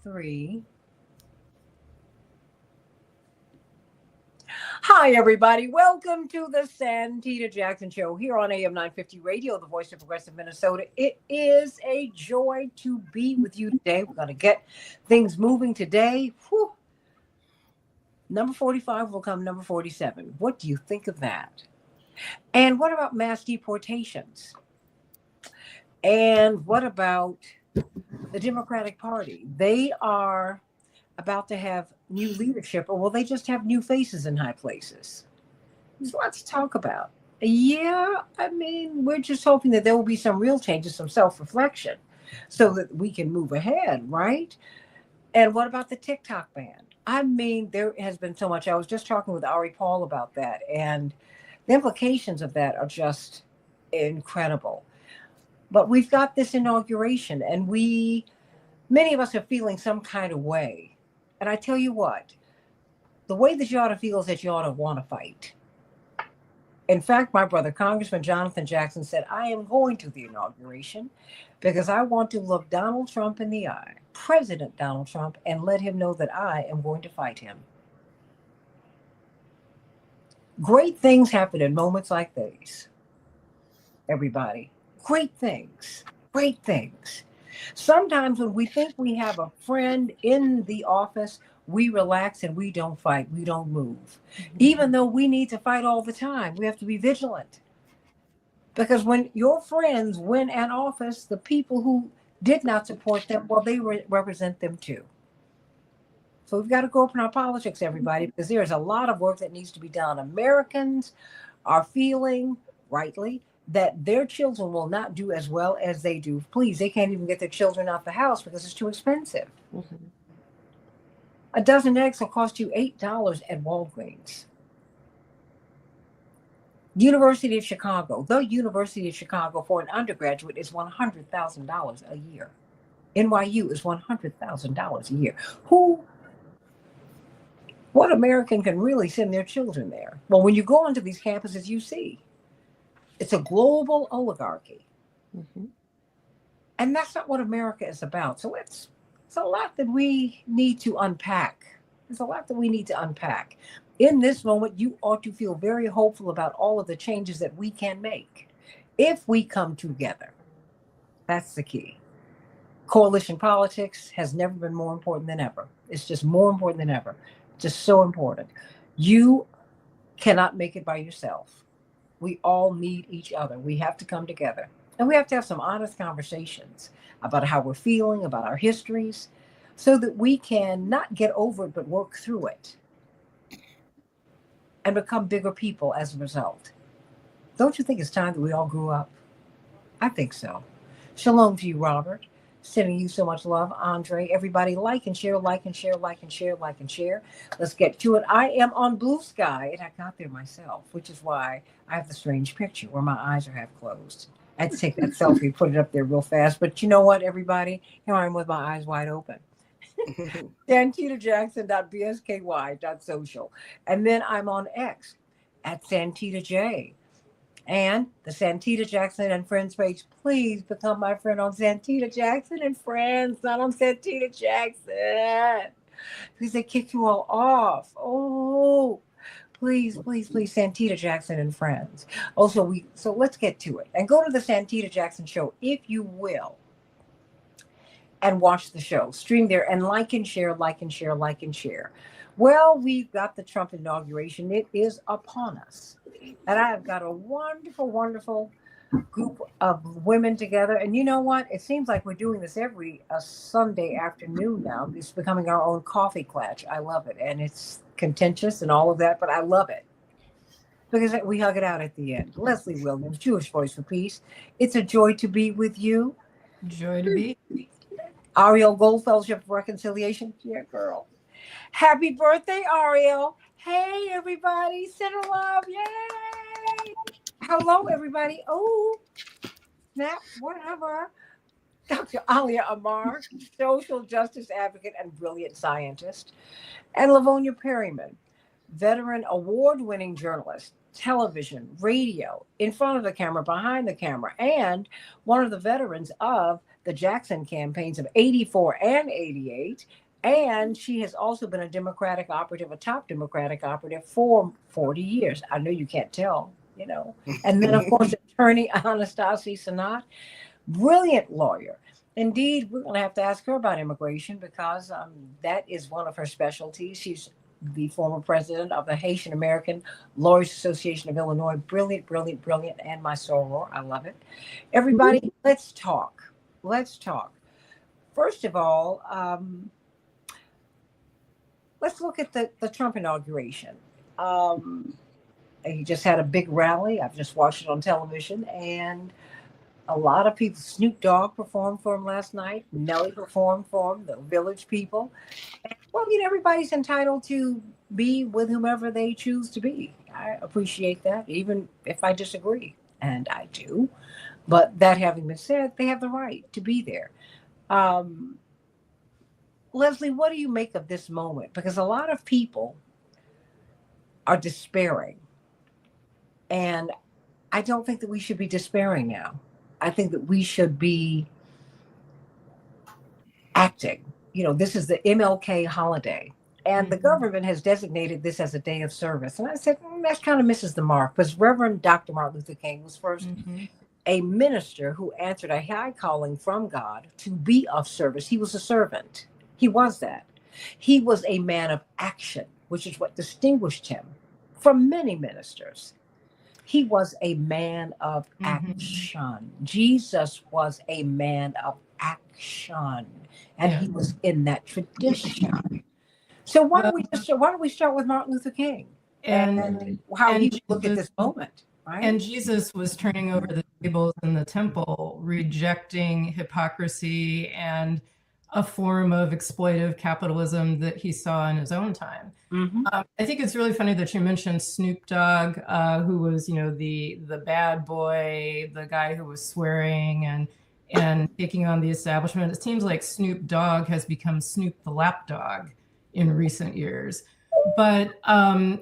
3. Hi, everybody. Welcome to the Santita Jackson Show here on AM 950 Radio, the voice of progressive Minnesota. It is a joy to be with you today. We're going to get things moving today. Whew. Number 45 will come number 47. What do you think of that? And what about mass deportations? And what about the Democratic Party? They are about to have new leadership, or will they just have new faces in high places? There's lots to talk about. Yeah, I mean, we're just hoping that there will be some real changes, some self reflection, so that we can move ahead, right? And what about the TikTok ban? I mean, there has been so much. I was just talking with Ari Paul about that, and the implications of that are just incredible. But we've got this inauguration, and many of us are feeling some kind of way. And I tell you what, the way that you ought to feel is that you ought to want to fight. In fact, my brother, Congressman Jonathan Jackson, said, I am going to the inauguration because I want to look Donald Trump in the eye, President Donald Trump, and let him know that I am going to fight him. Great things happen in moments like these, everybody. Great things. Great things. Sometimes when we think we have a friend in the office, we relax and we don't fight. We don't move. Even though we need to fight all the time, we have to be vigilant. Because when your friends win an office, the people who did not support them, well, they represent them too. So we've got to go up in our politics, everybody, because there's a lot of work that needs to be done. Americans are feeling, rightly, that their children will not do as well as they do. Please, they can't even get their children out the house because it's too expensive. Mm-hmm. A dozen eggs will cost you $8 at Walgreens. University of Chicago, the University of Chicago for an undergraduate is $100,000 a year. NYU is $100,000 a year. What American can really send their children there? Well, when you go onto these campuses, you see it's a global oligarchy. Mm-hmm. And that's not what America is about. So it's a lot that we need to unpack. There's a lot that we need to unpack. In this moment, you ought to feel very hopeful about all of the changes that we can make if we come together. That's the key. Coalition politics has never been more important than ever. It's just more important than ever. Just so important. You cannot make it by yourself. We all need each other. We have to come together. And we have to have some honest conversations about how we're feeling, about our histories, so that we can not get over it, but work through it and become bigger people as a result. Don't you think it's time that we all grew up? I think so. Shalom to you, Robert. Sending you so much love, Andre. Everybody like and share, like and share, like and share, like and share. Let's get to it. I am on Blue Sky, and I got there myself, which is why I have the strange picture where my eyes are half closed. I had to take that selfie, put it up there real fast. But you know what, everybody? Here I am with my eyes wide open. SantitaJackson.bsky.social. And then I'm on X at SantitaJ. And the Santita Jackson and Friends page, please become my friend on Santita Jackson and Friends, not on Santita Jackson. Because they kick you all off. Oh, please, please, please, Santita Jackson and Friends. Also, so let's get to it. And go to the Santita Jackson show, if you will, and watch the show. Stream there and like and share, like and share, like and share. Well, we've got the Trump inauguration. It is upon us. And I have got a wonderful, wonderful group of women together. And you know what? It seems like we're doing this every Sunday afternoon now. It's becoming our own coffee clutch. I love it. And it's contentious and all of that, but I love it. Because we hug it out at the end. Leslie Williams, Jewish Voice for Peace. It's a joy to be with you. Joy to be. Ariel Gold Fellowship of Reconciliation. Yeah, girl. Happy birthday, Ariel. Hey, everybody. Send her love. Yay. Hello, everybody. Oh, snap, whatever. Dr. Alia Amar, social justice advocate and brilliant scientist. And Lavonia Perryman, veteran award-winning journalist, television, radio, in front of the camera, behind the camera, and one of the veterans of the Jackson campaigns of 84 and 88. And she has also been a Democratic operative, a top Democratic operative for 40 years. I know you can't tell, you know. And then, of course, attorney Anastasia Sanat, brilliant lawyer. Indeed, we're going to have to ask her about immigration because that is one of her specialties. She's the former president of the Haitian American Lawyers Association of Illinois. Brilliant, brilliant, brilliant, and my soror. I love it. Everybody, let's talk. Let's talk. First of all, let's look at the Trump inauguration. He just had a big rally. I've just watched it on television, and a lot of people. Snoop Dogg performed for him last night. Nelly performed for him. The Village People. Well, you know, everybody's entitled to be with whomever they choose to be. I appreciate that, even if I disagree, and I do. But that having been said, they have the right to be there. Leslie, what do you make of this moment? Because a lot of people are despairing, and I don't think that we should be despairing now. I think that we should be acting. You know, this is the MLK holiday, and the government has designated this as a day of service. And I said, that kind of misses the mark, because Reverend Dr. Martin Luther King was first a minister who answered a high calling from God to be of service. He was a servant. He was that. He was a man of action, which is what distinguished him from many ministers. He was a man of action. Jesus was a man of action, and he was in that tradition. So why don't we start with Martin Luther King and how he should look at this moment? Right? And Jesus was turning over the tables in the temple, rejecting hypocrisy and a form of exploitive capitalism that he saw in his own time. I think it's really funny that you mentioned Snoop Dogg, who was, you know, the bad boy, the guy who was swearing and taking on the establishment. It seems like Snoop Dogg has become Snoop the lapdog in recent years. But,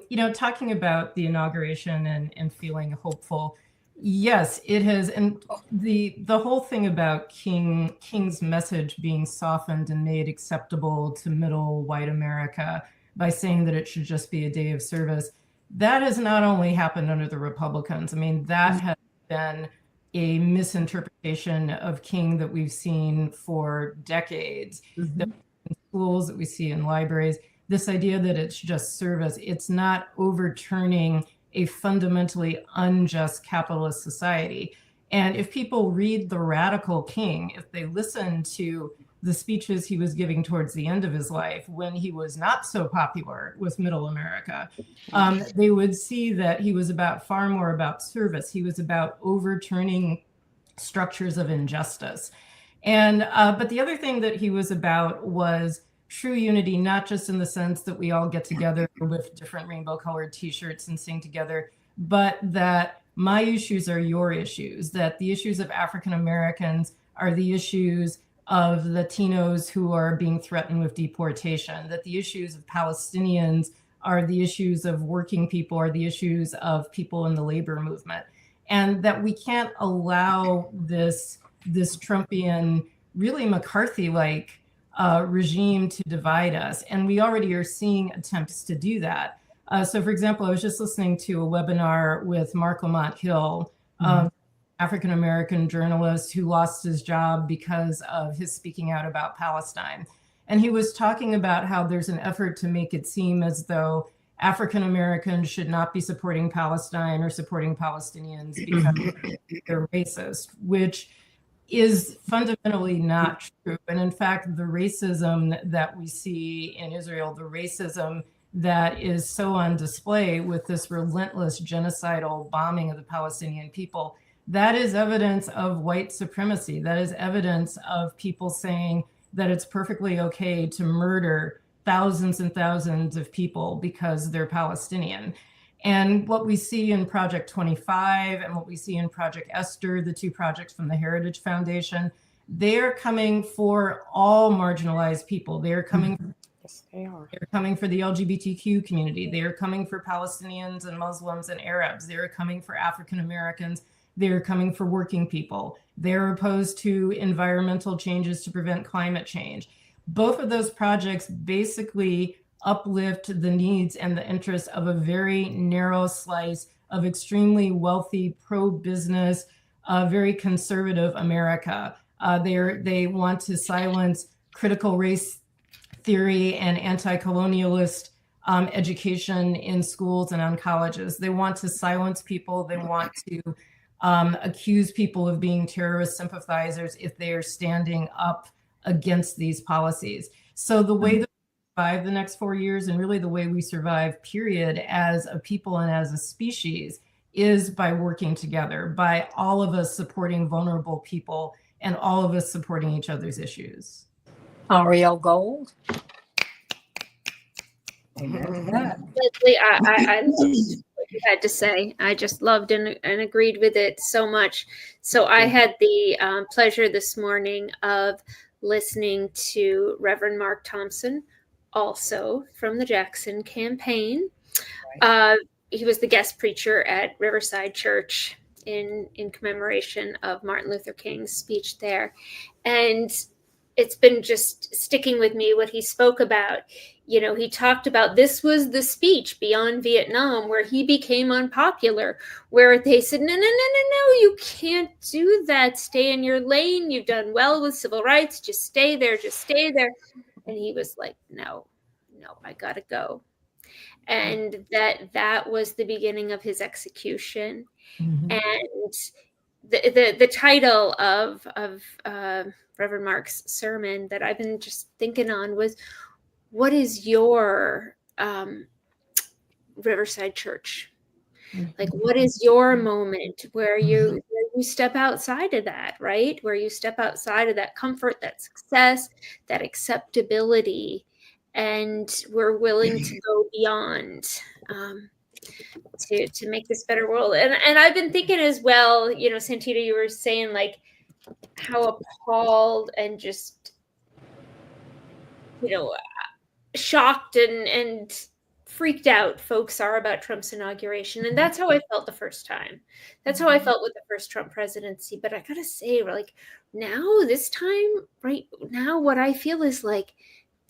you know, talking about the inauguration and feeling hopeful, yes, it has. And the whole thing about King's message being softened and made acceptable to middle white America by saying that it should just be a day of service, that has not only happened under the Republicans. I mean, that has been a misinterpretation of King that we've seen for decades. That in schools, that we see in libraries, this idea that it's just service, it's not overturning a fundamentally unjust capitalist society. And if people read the radical King, if they listen to the speeches he was giving towards the end of his life, when he was not so popular with middle America, they would see that he was far more about service. He was about overturning structures of injustice. And but the other thing that he was about was true unity, not just in the sense that we all get together with different rainbow colored t-shirts and sing together, but that my issues are your issues, that the issues of African Americans are the issues of Latinos who are being threatened with deportation, that the issues of Palestinians are the issues of working people, are the issues of people in the labor movement. And that we can't allow this Trumpian, really McCarthy-like regime to divide us. And we already are seeing attempts to do that. So for example, I was just listening to a webinar with Mark Lamont Hill, African-American journalist who lost his job because of his speaking out about Palestine. And he was talking about how there's an effort to make it seem as though African-Americans should not be supporting Palestine or supporting Palestinians because they're racist, which is fundamentally not true. And in fact, the racism that we see in Israel, the racism that is so on display with this relentless genocidal bombing of the Palestinian people, that is evidence of white supremacy. That is evidence of people saying that it's perfectly okay to murder thousands and thousands of people because they're Palestinian. And what we see in Project 25 and what we see in Project Esther, the two projects from the Heritage Foundation, they're coming for all marginalized people. They're coming, yes, they are. They're coming for the LGBTQ community. They are coming for Palestinians and Muslims and Arabs. They're coming for African Americans. They're coming for working people. They're opposed to environmental changes to prevent climate change. Both of those projects basically uplift the needs and the interests of a very narrow slice of extremely wealthy, pro-business, very conservative America. They want to silence critical race theory and anti-colonialist education in schools and on colleges. They want to silence people. They want to accuse people of being terrorist sympathizers if they are standing up against these policies. So the way that we survive the next 4 years, and really the way we survive, period, as a people and as a species, is by working together, by all of us supporting vulnerable people and all of us supporting each other's issues. Ariel Gold. Leslie, I loved what you had to say. I just loved and agreed with it so much. So I had the pleasure this morning of listening to Reverend Mark Thompson, also from the Jackson campaign. He was the guest preacher at Riverside Church in commemoration of Martin Luther King's speech there. And it's been just sticking with me what he spoke about. You know, he talked about this was the speech beyond Vietnam where he became unpopular, where they said, no, you can't do that. Stay in your lane. You've done well with civil rights. Just stay there. And he was like, no, I gotta go. And that was the beginning of his execution. Mm-hmm. And the title of Reverend Mark's sermon that I've been just thinking on was, what is your Riverside Church? Like, what is your moment where you step outside of that, right? Where you step outside of that comfort, that success, that acceptability, and we're willing to go beyond to make this better world. And I've been thinking as well, you know, Santita, you were saying like how appalled and just, you know, shocked and freaked out folks are about Trump's inauguration. And that's how I felt the first time. That's how I felt with the first Trump presidency. But I gotta say, like now, this time, right now, what I feel is like,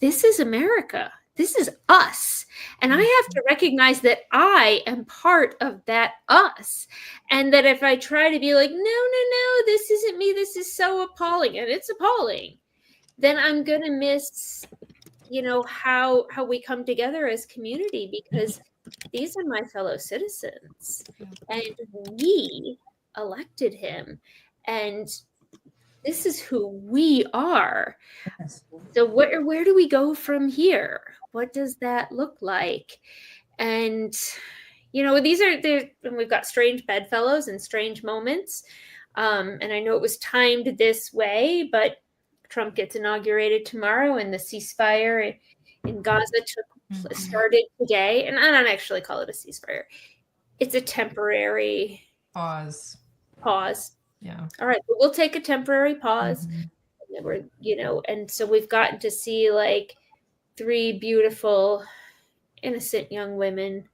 this is America. This is us. And I have to recognize that I am part of that us. And that if I try to be like, no, this isn't me, this is so appalling, and it's appalling, then I'm going to miss, you know, how we come together as community, because these are my fellow citizens and we elected him. And this is who we are. So where do we go from here? What does that look like? And, you know, we've got strange bedfellows and strange moments. And I know it was timed this way, but Trump gets inaugurated tomorrow and the ceasefire in Gaza started today. And I don't actually call it a ceasefire. It's a temporary pause. Yeah. All right. But we'll take a temporary pause. Mm-hmm. And we're, you know, and so we've gotten to see like 3 beautiful, innocent young women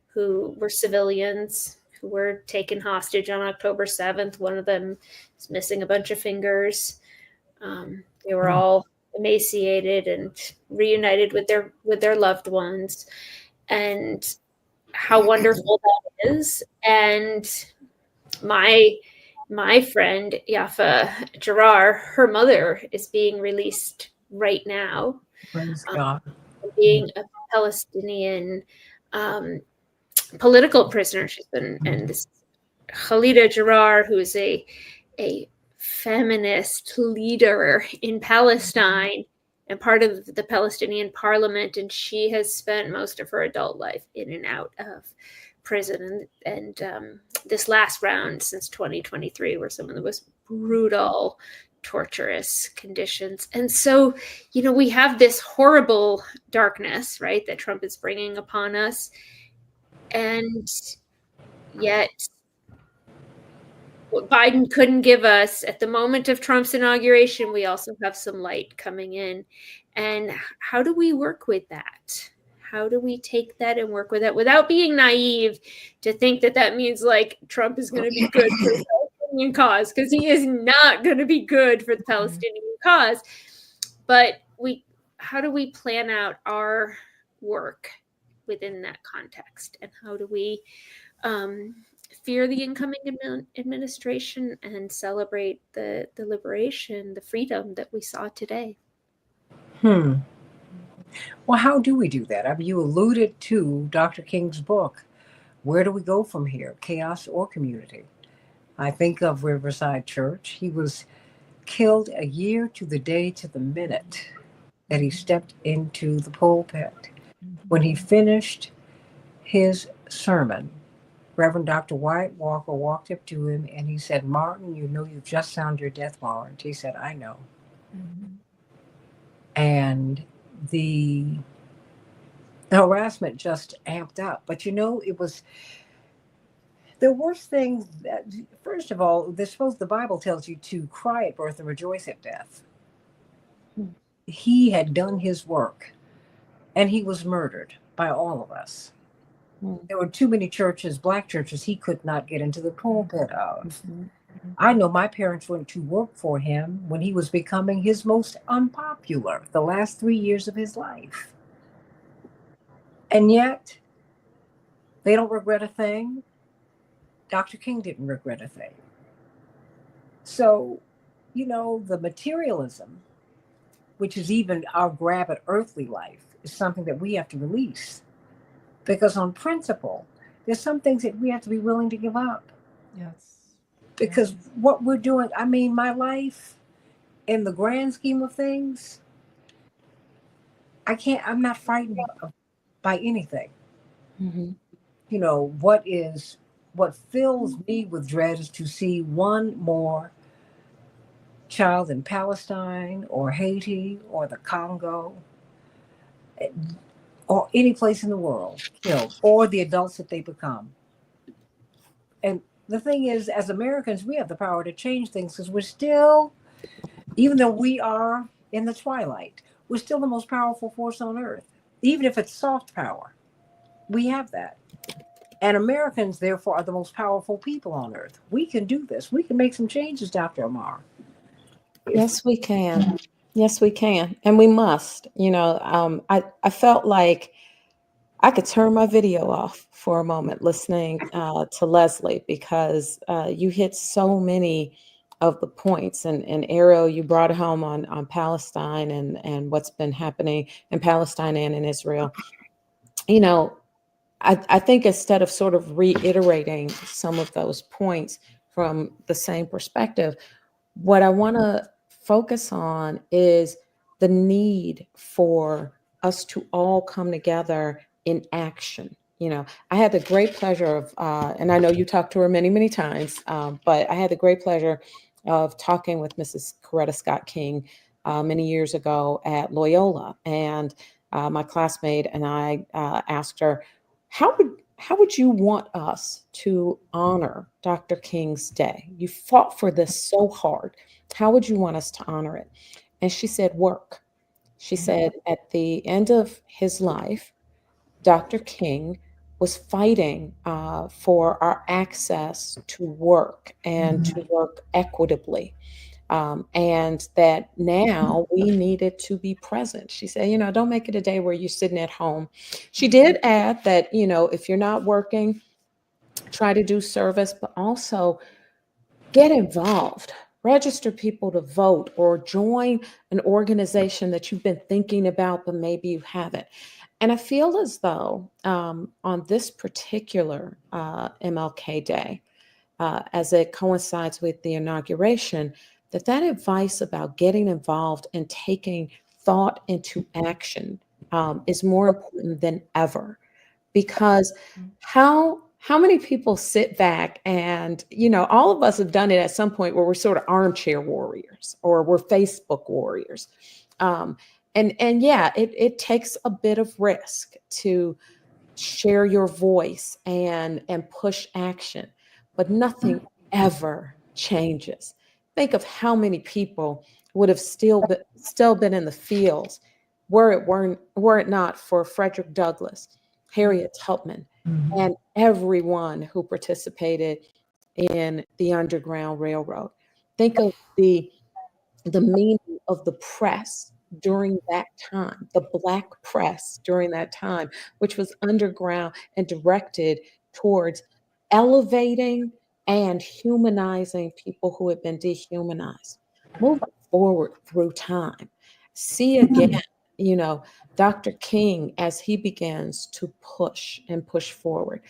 who were civilians who were taken hostage on October 7th. One of them is missing a bunch of fingers. They were all emaciated and reunited with their loved ones, and how wonderful that is. And my friend Yafa Jarrar, her mother is being released right now. Praise God. Being a Palestinian political prisoner. She's been, and this Khalida Jarrar, who is a feminist leader in Palestine and part of the Palestinian parliament, and she has spent most of her adult life in and out of prison, and this last round since 2023 were some of the most brutal, torturous conditions. And so, you know, we have this horrible darkness, right, that Trump is bringing upon us, and yet what Biden couldn't give us at the moment of Trump's inauguration, we also have some light coming in. And how do we work with that? How do we take that and work with it without being naive to think that that means like Trump is going to be good for Palestinian cause, because he is not going to be good for the Palestinian cause. But how do we plan out our work within that context, and how do we fear the incoming administration and celebrate the liberation, the freedom that we saw today? Well, how do we do that? I mean, you alluded to Dr. King's book. Where do we go from here? Chaos or community? I think of Riverside Church. He was killed a year to the day to the minute that he stepped into the pulpit. When he finished his sermon, Reverend Dr. White Walker walked up to him and he said, "Martin, you know you've just signed your death warrant." He said, "I know." And the harassment just amped up. But it was the worst thing. That, first of all, the Bible tells you to cry at birth and rejoice at death. He had done his work and he was murdered by all of us. There were too many churches, black churches, he could not get into the pulpit of. I know my parents went to work for him when he was becoming his most unpopular, the last 3 years of his life. And yet, they don't regret a thing. Dr. King didn't regret a thing. So, the materialism, which is even our grab at earthly life, is something that we have to release. Because on principle, there's some things that we have to be willing to give up. Yes. Because what we're doing, I mean, my life, in the grand scheme of things, I'm not frightened by anything. What fills me with dread is to see one more child in Palestine or Haiti or the Congo or any place in the world killed, or the adults that they become. And the thing is, as Americans, we have the power to change things because we're still, even though we are in the twilight, we're still the most powerful force on earth. Even if it's soft power, we have that. And Americans, therefore, are the most powerful people on earth. We can do this. We can make some changes, Dr. Omar. Yes, we can. Yes, we can. And we must. I felt like I could turn my video off for a moment listening to Leslie, because you hit so many of the points. And Ariel, you brought it home on Palestine and what's been happening in Palestine and in Israel. I think instead of sort of reiterating some of those points from the same perspective, what I want to focus on is the need for us to all come together in action. I had the great pleasure of, and I know you talked to her many, many times, but I had the great pleasure of talking with Mrs. Coretta Scott King many years ago at Loyola. And my classmate and I asked her, how would you want us to honor Dr. King's day? You fought for this so hard. How would you want us to honor it? And she said, work. She said, at the end of his life, Dr. King was fighting for our access to work and to work equitably. And that now we needed to be present. She said, don't make it a day where you're sitting at home. She did add that, if you're not working, try to do service, but also get involved. Register people to vote or join an organization that you've been thinking about, but maybe you haven't. And I feel as though on this particular MLK Day, as it coincides with the inauguration, that advice about getting involved and taking thought into action is more important than ever. Because how many people sit back and, all of us have done it at some point where we're sort of armchair warriors or we're Facebook warriors. And yeah, it takes a bit of risk to share your voice and push action, but nothing ever changes. Think of how many people would have still been in the fields were it not for Frederick Douglass, Harriet Tubman, and everyone who participated in the Underground Railroad. Think of the meaning of the press during that time, the Black press during that time, which was underground and directed towards elevating and humanizing people who had been dehumanized. Move forward through time. See again, Dr. King as he begins to push and push forward.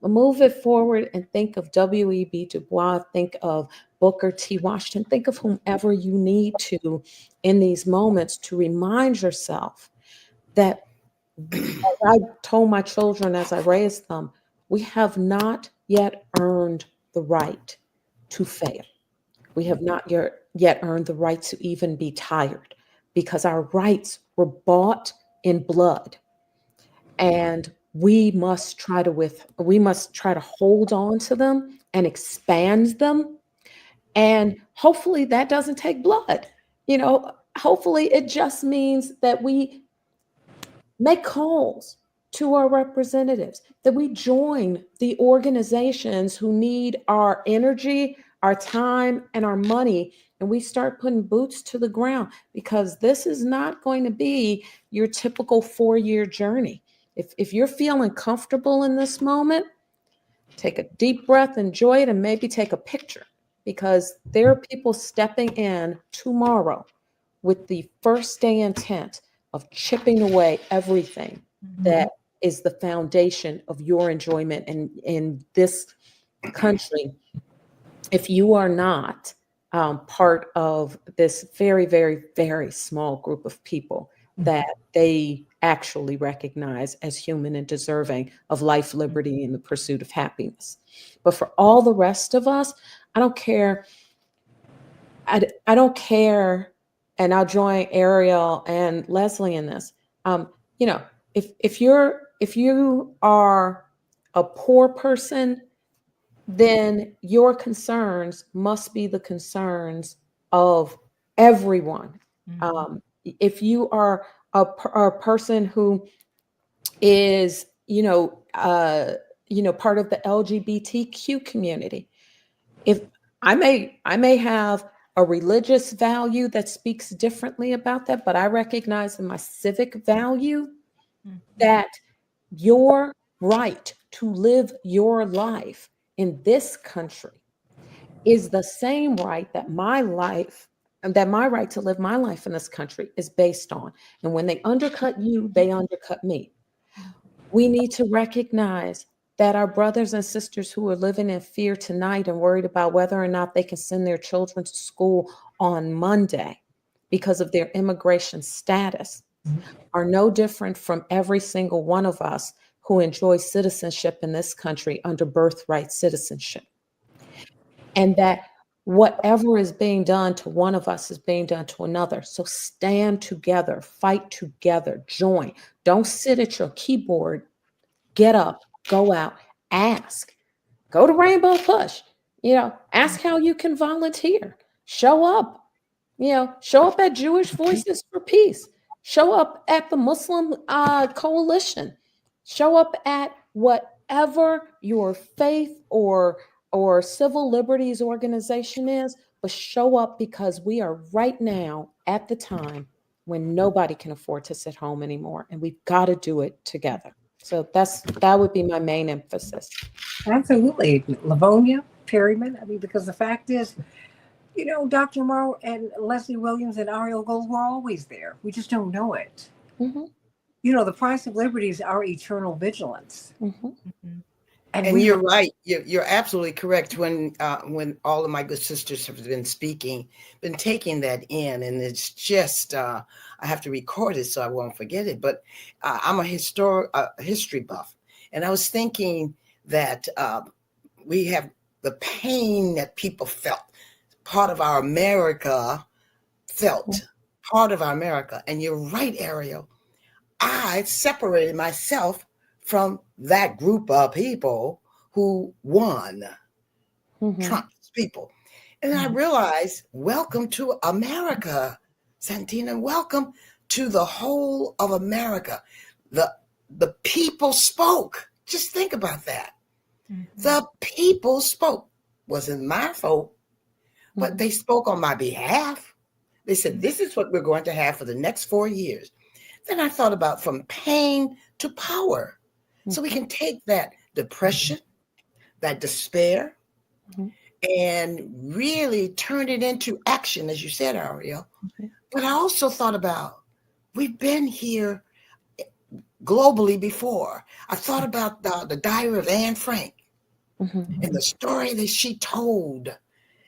Move it forward and think of W.E.B. Du Bois, think of Booker T. Washington, think of whomever you need to in these moments to remind yourself that, as I told my children as I raised them, we have not yet earned the right to fail. We have not yet earned the right to even be tired, because our rights were bought in blood. And we must try to hold on to them and expand them. And hopefully that doesn't take blood. Hopefully it just means that we make calls to our representatives, that we join the organizations who need our energy, our time, and our money, and we start putting boots to the ground, because this is not going to be your typical 4-year journey. If you're feeling comfortable in this moment, take a deep breath, enjoy it, and maybe take a picture, because there are people stepping in tomorrow with the first day intent of chipping away everything that is the foundation of your enjoyment in this country. If you are not part of this very, very, very small group of people that they actually recognize as human and deserving of life, liberty, and the pursuit of happiness. But for all the rest of us, I don't care. I don't care. And I'll join Ariel and Leslie in this. If you are a poor person, then your concerns must be the concerns of everyone. If you are a person who is, part of the LGBTQ community, if I may have a religious value that speaks differently about that, but I recognize in my civic value that your right to live your life in this country is the same right that my right to live my life in this country is based on. And when they undercut you, they undercut me. We need to recognize that our brothers and sisters who are living in fear tonight and worried about whether or not they can send their children to school on Monday because of their immigration status are no different from every single one of us who enjoys citizenship in this country under birthright citizenship. And that whatever is being done to one of us is being done to another. So stand together, fight together, join. Don't sit at your keyboard. Get up, go out, ask. Go to Rainbow Push. Ask how you can volunteer. Show up. Show up at Jewish Voices for Peace. Show up at the Muslim Coalition. Show up at whatever your faith or civil liberties organization is, but show up, because we are right now at the time when nobody can afford to sit home anymore, and we've got to do it together. So that would be my main emphasis. Absolutely. Livonia, Perryman. Because the fact is, Dr. Morrow and Leslie Williams and Ariel Gold were always there. We just don't know it. Mm-hmm. The price of liberty is our eternal vigilance. Mm-hmm. And you're right. You're absolutely correct. When all of my good sisters have been speaking, been taking that in, and it's just I have to record it so I won't forget it. But I'm a history buff, and I was thinking that we have the pain that people felt. Part of our America felt. Part of our America, and you're right, Ariel. I separated myself from that group of people who won, Trump's people. And I realized, welcome to America, Santina. Welcome to the whole of America. The people spoke. Just think about that. The people spoke. wasn't my vote, but they spoke on my behalf. They said, this is what we're going to have for the next 4 years. Then I thought about from pain to power. So we can take that depression, that despair, and really turn it into action, as you said, Ariel. But I also thought about, we've been here globally before. I thought about the diary of Anne Frank and the story that she told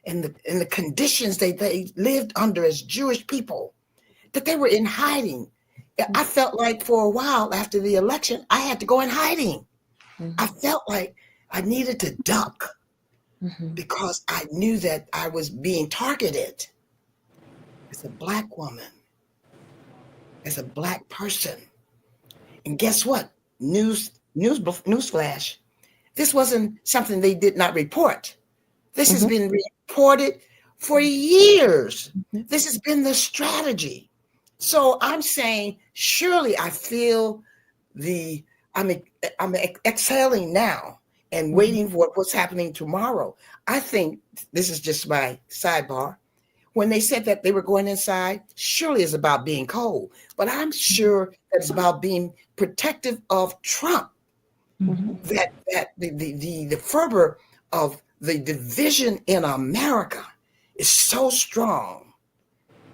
and the conditions they lived under as Jewish people, that they were in hiding. I felt like for a while after the election, I had to go in hiding. I felt like I needed to duck because I knew that I was being targeted as a Black woman, as a Black person. And guess what? Newsflash. This wasn't something they did not report. This has been reported for years. This has been the strategy. So I'm saying, surely I feel I'm exhaling now and waiting for what's happening tomorrow. I think this is just my sidebar. When they said that they were going inside, surely it's about being cold, but I'm sure that it's about being protective of Trump. That the fervor of the division in America is so strong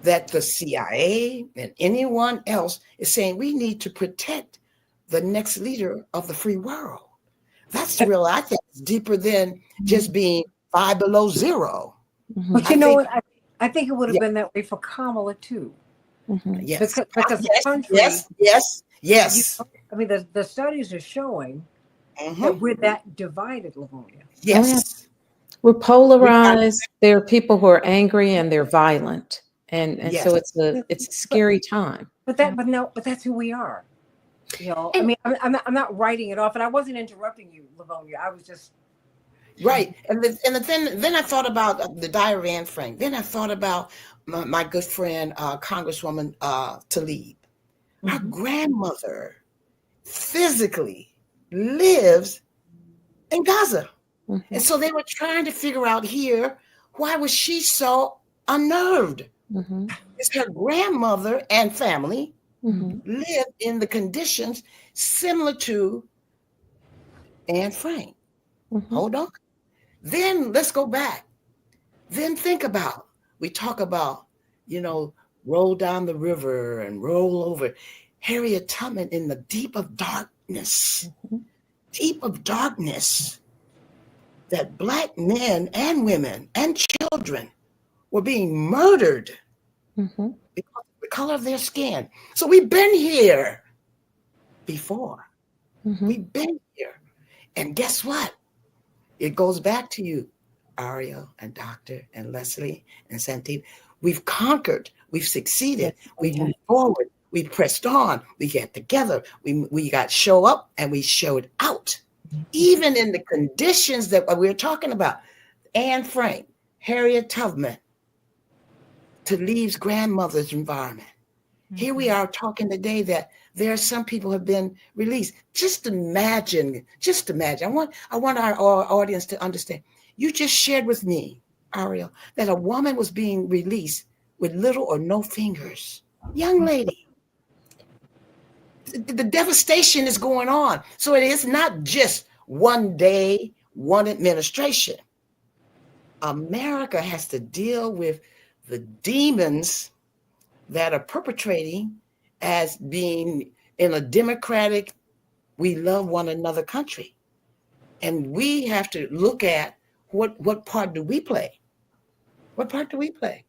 that the CIA and anyone else is saying we need to protect the next leader of the free world. That's real. I think it's deeper than just being 5 below zero. But you know what? I think it would have been that way for Kamala too. Yes. Because the country. Yes. I mean, the studies are showing that we're that divided, Livonia. Yes. We're polarized. There are people who are angry and they're violent. And so it's a scary time. But that's who we are. You know, I mean, I'm not writing it off, and I wasn't interrupting you, Livonia. I was just right. And then I thought about the diary of Anne Frank. Then I thought about my good friend, Congresswoman Tlaib. Her grandmother physically lives in Gaza. And so they were trying to figure out here, why was she so unnerved? It's her grandmother and family live in the conditions similar to Anne Frank. Hold on. Then let's go back. Then think about, we talk about, roll down the river and roll over. Harriet Tubman in the deep of darkness, that Black men and women and children were being murdered because of the color of their skin. So we've been here before. We've been here. And guess what? It goes back to you, Ariel and Dr. and Leslie and Santita. We've conquered. We've succeeded. We've moved forward. We pressed on. We got together. We got show up and we showed out. Even in the conditions that we were talking about. Anne Frank, Harriet Tubman, Tlaib's grandmother's environment. Here we are talking today that there are some people have been released. Just imagine. I want our audience to understand. You just shared with me, Ariel, that a woman was being released with little or no fingers. Young lady. The devastation is going on. So it is not just one day, one administration. America has to deal with the demons that are perpetrating as being in a democratic, we love one another country. And we have to look at what part do we play? What part do we play?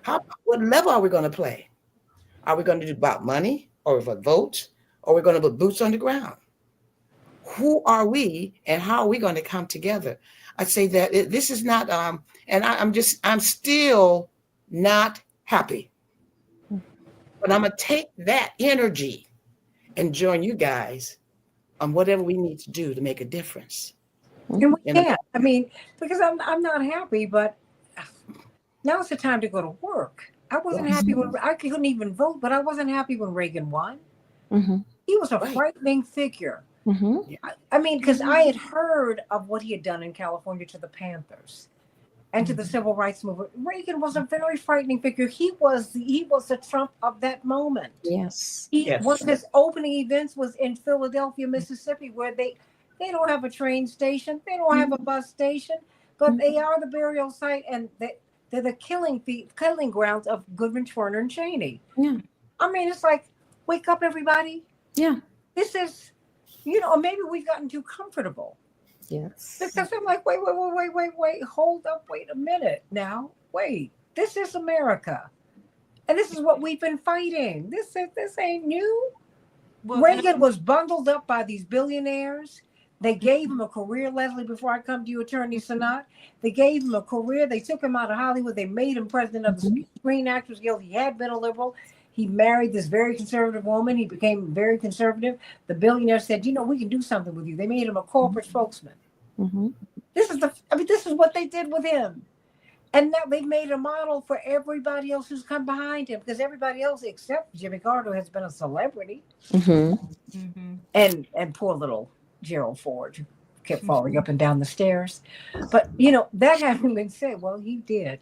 What level are we going to play? Are we going to do about money or for votes? Or are we going to put boots on the ground? Who are we and how are we going to come together? I'd say that this is not, and I'm still not happy. But I'm going to take that energy and join you guys on whatever we need to do to make a difference. And we can't. I mean, because I'm not happy, but now it's the time to go to work. I wasn't happy when I couldn't even vote, but I wasn't happy when Reagan won. He was a frightening figure. Mhm. I mean, because I had heard of what he had done in California to the Panthers and to the civil rights movement. Reagan was a very frightening figure. He was the Trump of that moment. Yes. One of his opening events was in Philadelphia, Mississippi, where they don't have a train station, they don't have a bus station, but they are the burial site, and they're the killing grounds of Goodman, Turner, and Cheney. Yeah. I mean, it's like, wake up, everybody. Yeah. This is, or maybe we've gotten too comfortable. Yes. Because I'm like, wait, hold up, wait a minute now. Wait, this is America. And this is what we've been fighting. This ain't new. Well, Reagan was bundled up by these billionaires. They gave him a career, Leslie, before I come to you, Attorney Sanat. They gave him a career. They took him out of Hollywood. They made him president of the Screen Actors Guild. He had been a liberal. He married this very conservative woman. He became very conservative. The billionaire said, we can do something with you. They made him a corporate spokesman. Mm-hmm. This is what they did with him. And now they've made a model for everybody else who's come behind him, because everybody else except Jimmy Carter has been a celebrity. Mm-hmm. And poor little Gerald Ford, who kept falling up and down the stairs. But, that having been said, well, he did.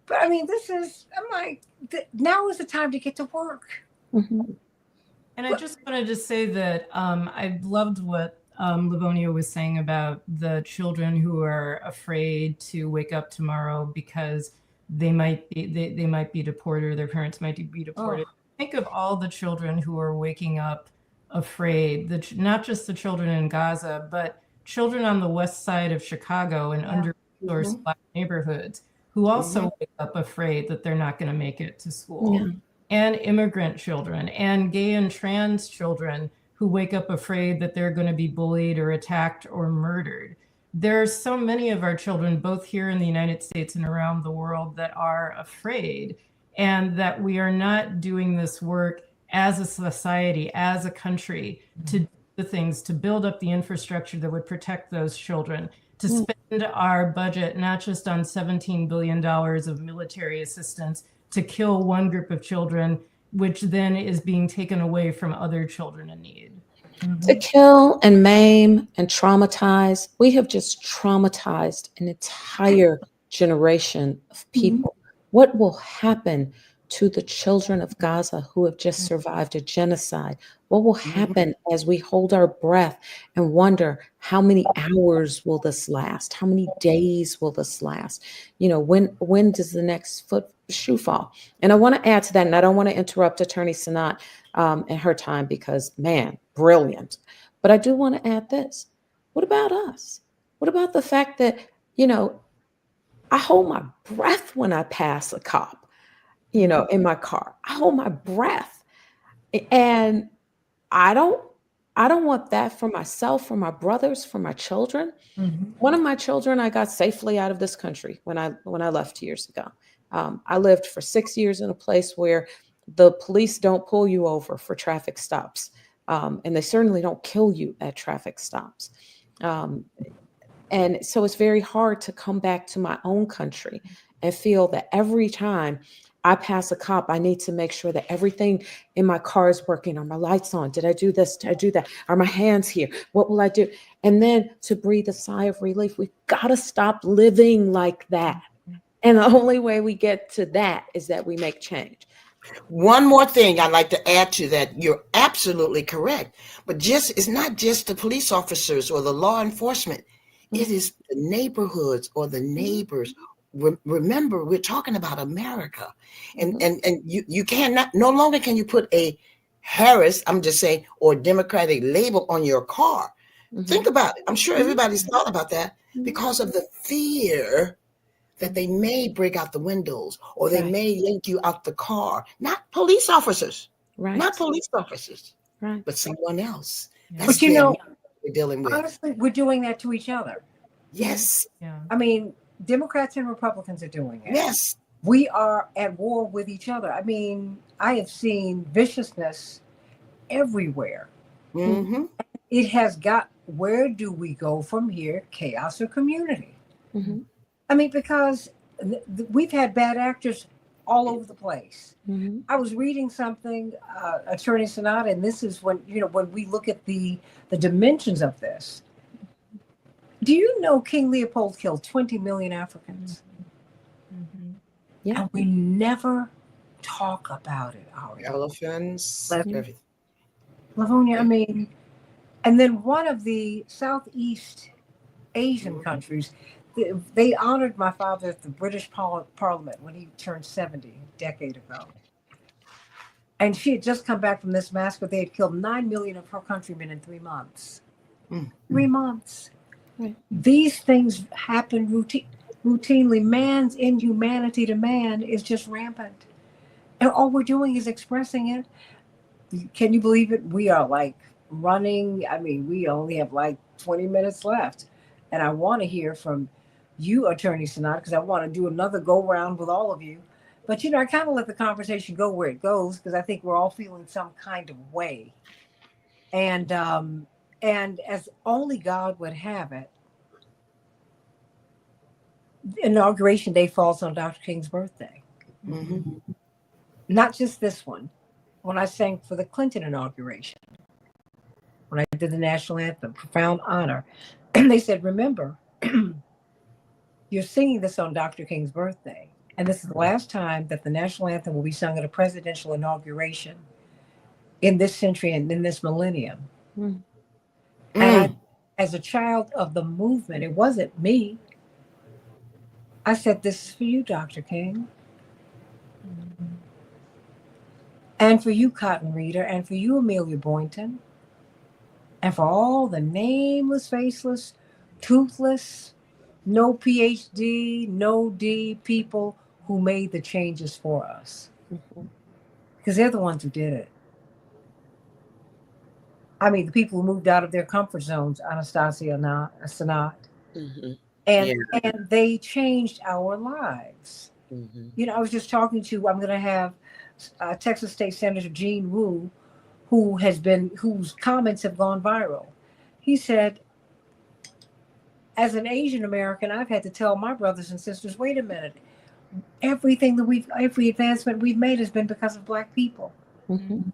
But I mean, I'm like, now is the time to get to work. Mm-hmm. And I just wanted to say that I loved what Livonia was saying about the children who are afraid to wake up tomorrow because they might be deported, or their parents might be deported. Think of all the children who are waking up afraid, not just the children in Gaza, but children on the west side of Chicago and under-resourced Black neighborhoods who also wake up afraid that they're not going to make it to school. And immigrant children and gay and trans children who wake up afraid that they're going to be bullied or attacked or murdered. There are so many of our children, both here in the United States and around the world, that are afraid, and that we are not doing this work as a society, as a country, to do the things, to build up the infrastructure that would protect those children, to spend our budget not just on $17 billion of military assistance to kill one group of children, which then is being taken away from other children in need. To kill and maim and traumatize. We have just traumatized an entire generation of people. What will happen to the children of Gaza who have just survived a genocide? What will happen as we hold our breath and wonder, how many hours will this last? How many days will this last? When does the next shoe fall? And I want to add to that, and I don't want to interrupt Attorney Sanat in her time, because, man, brilliant. But I do want to add this. What about us? What about the fact that, I hold my breath when I pass a cop, in my car. I hold my breath. And I don't want that for myself, for my brothers, for my children. One of my children, I got safely out of this country when I left years ago. I lived for 6 years in a place where the police don't pull you over for traffic stops. And they certainly don't kill you at traffic stops. And so it's very hard to come back to my own country and feel that every time I pass a cop, I need to make sure that everything in my car is working. Are my lights on? Did I do this? Did I do that? Are my hands here? What will I do? And then to breathe a sigh of relief. We've got to stop living like that. And the only way we get to that is that we make change. One more thing I'd like to add to that. You're absolutely correct. But it's not just the police officers or the law enforcement. It is the neighborhoods or the neighbors. Remember, we're talking about America. And you cannot, no longer can you put a Harris, I'm just saying, or Democratic label on your car. Think about it. I'm sure everybody's thought about that, because of the fear that they may break out the windows, or they may yank you out the car. Not police officers. Not police officers. But someone else. That's what we're dealing with. Honestly, we're doing that to each other. Yes. Yeah. I mean, Democrats and Republicans are doing it. Yes. We are at war with each other. I mean, I have seen viciousness everywhere. It has got, where do we go from here? Chaos or community? I mean, because we've had bad actors all over the place. Mhm. I was reading something, Attorney Santita, and this is when, when we look at the dimensions of this. Do you know King Leopold killed 20 million Africans? Mhm. Yeah. And we never talk about it, Ari. Elephants, Let- everything. Livonia, I mean, and then one of the Southeast Asian countries, they honored my father at the British Parliament when he turned 70 a decade ago. And she had just come back from this massacre. They had killed 9 million of her countrymen in 3 months. Mm. 3 months. Right. These things happen routinely. Man's inhumanity to man is just rampant. And all we're doing is expressing it. Can you believe it? We are like running. I mean, we only have like 20 minutes left. And I want to hear from you, Attorney Santita, because I want to do another go round with all of you. But, I kind of let the conversation go where it goes because I think we're all feeling some kind of way. And as only God would have it, Inauguration Day falls on Dr. King's birthday. Mhm. Not just this one. When I sang for the Clinton inauguration, when I did the national anthem, profound honor, and they said, remember, you're singing this on Dr. King's birthday. And this is the last time that the national anthem will be sung at a presidential inauguration in this century and in this millennium. Mm. And as a child of the movement, it wasn't me. I said, this is for you, Dr. King. And for you, Cotton Reader, and for you, Amelia Boynton, and for all the nameless, faceless, toothless, no PhD, no D people who made the changes for us. Mhm. Because they're the ones who did it. I mean, the people who moved out of their comfort zones, Anastasia Sanat, Mhm. and they changed our lives. Mhm. I was just talking to, I'm going to have Texas State Senator Gene Wu, whose comments have gone viral. He said, as an Asian American, I've had to tell my brothers and sisters, wait a minute, every advancement we've made has been because of Black people. Mhm.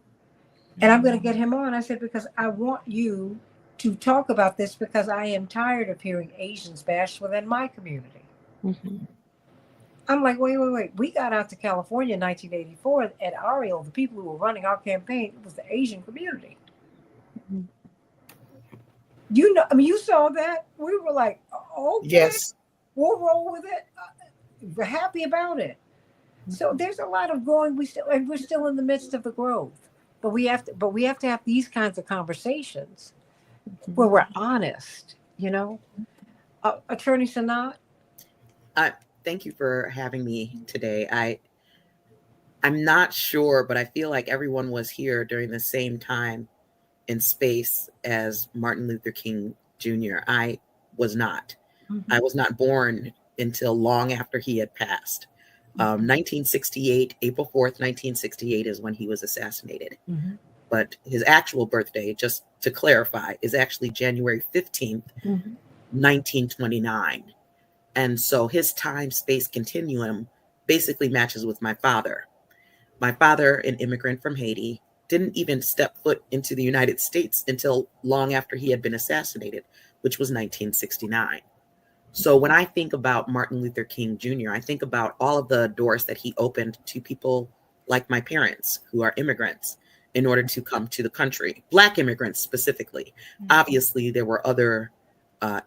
And I'm going to get him on. I said, because I want you to talk about this because I am tired of hearing Asians bashed within my community. Mhm. I'm like, wait. We got out to California in 1984 at Ariel. The people who were running our campaign, it was the Asian community. Mhm. You saw that. We were like, okay, Yes. we'll roll with it. We're happy about it. So there's a lot of growing. We're still in the midst of the growth. But we have to have these kinds of conversations where we're honest. Attorney Sanat. Thank you for having me today. I'm not sure, but I feel like everyone was here during the same time and space as Martin Luther King Jr. I was not. Mm-hmm. I was not born until long after he had passed. 1968, April 4th, 1968 is when he was assassinated. Mm-hmm. But his actual birthday, just to clarify, is actually January 15th, 1929. And so his time-space continuum basically matches with my father. My father, an immigrant from Haiti, didn't even step foot into the United States until long after he had been assassinated, which was 1969. So when I think about Martin Luther King Jr., I think about all of the doors that he opened to people like my parents who are immigrants in order to come to the country, Black immigrants specifically. Obviously, there were other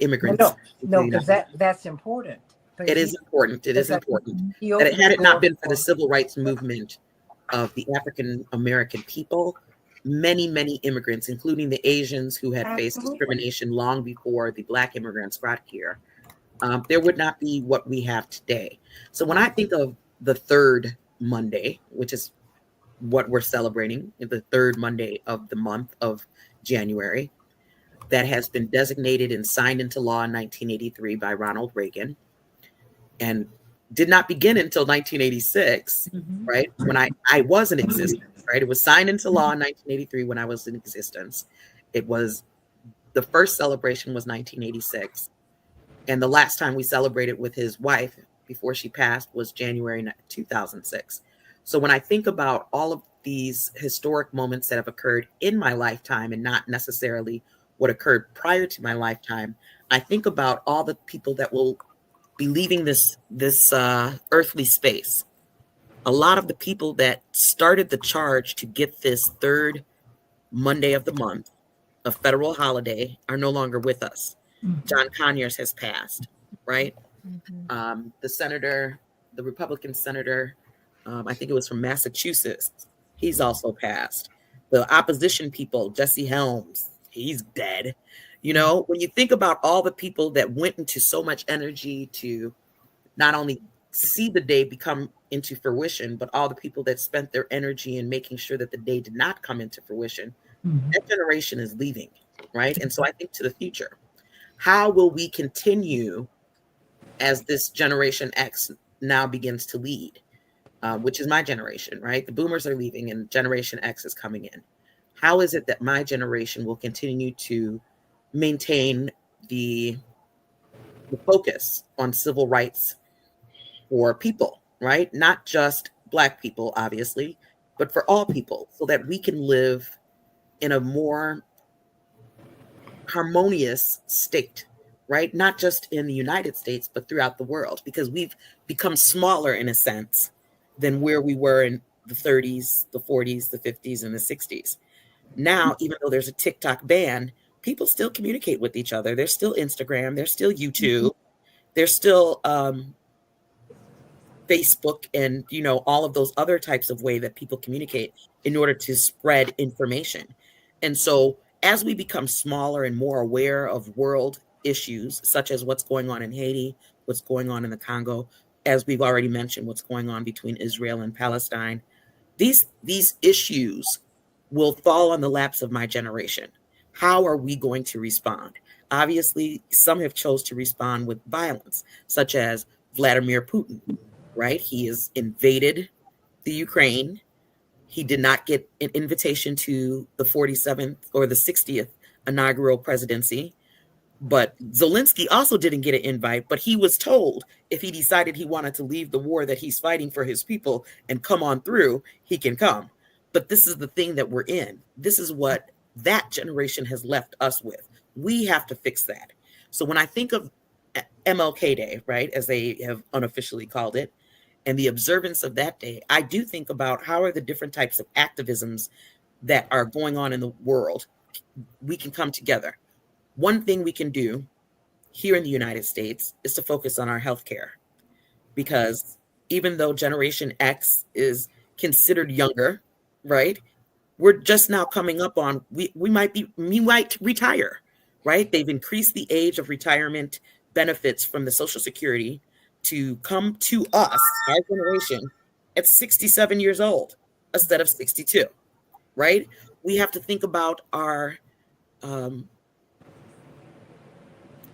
immigrants. No, because that's important. It is important. It is important He that opened had the it not door been for the civil rights movement of the African American people, many, many immigrants, including the Asians who had faced discrimination long before the Black immigrants got here, there would not be what we have today. So when I think of the third Monday, which is what we're celebrating, the third Monday of the month of January, that has been designated and signed into law in 1983 by Ronald Reagan and did not begin until 1986, right? When I was in existence, right? It was signed into law in 1983 when I was in existence. It was, the first celebration was 1986. And the last time we celebrated with his wife, before she passed was January 2006. So when I think about all of these historic moments that have occurred in my lifetime and not necessarily what occurred prior to my lifetime, I think about all the people that will be leaving this earthly space. A lot of the people that started the charge to get this third Monday of the month, a federal holiday, are no longer with us. John Conyers has passed, right? The senator, the Republican senator, I think it was from Massachusetts, he's also passed. The opposition people, Jesse Helms, he's dead. You know, when you think about all the people that went into so much energy to not only see the day become into fruition, but all the people that spent their energy in making sure that the day did not come into fruition, that generation is leaving, right? And so I think to the future, how will we continue as this Generation X now begins to lead, which is my generation, right? The boomers are leaving and Generation X is coming in. How is it that my generation will continue to maintain the focus on civil rights for people, right? Not just Black people, obviously, but for all people, so that we can live in a more harmonious state, right? Not just in the United States, but throughout the world, because we've become smaller in a sense than where we were in the 30s, the 40s, the 50s, and the 60s. Now, even though there's a TikTok ban, people still communicate with each other. There's still Instagram, there's still YouTube, there's still Facebook, and all of those other types of way that people communicate in order to spread information. And so as we become smaller and more aware of world issues, such as what's going on in Haiti, what's going on in the Congo, as we've already mentioned, what's going on between Israel and Palestine, these issues will fall on the laps of my generation. How are we going to respond? Obviously, some have chose to respond with violence, such as Vladimir Putin, right? He has invaded the Ukraine. He did not get an invitation to the 47th or the 60th inaugural presidency. But Zelensky also didn't get an invite, but he was told if he decided he wanted to leave the war that he's fighting for his people and come on through, he can come. But this is the thing that we're in. This is what that generation has left us with. We have to fix that. So when I think of MLK Day, right, as they have unofficially called it, and the observance of that day, I do think about how are the different types of activisms that are going on in the world we can come together. One thing we can do here in the United States is to focus on our healthcare, because even though Generation X is considered younger, right? We're just now coming up on, we might retire, right? They've increased the age of retirement benefits from the Social Security to come to us, our generation, at 67 years old instead of 62, right? We have to think about our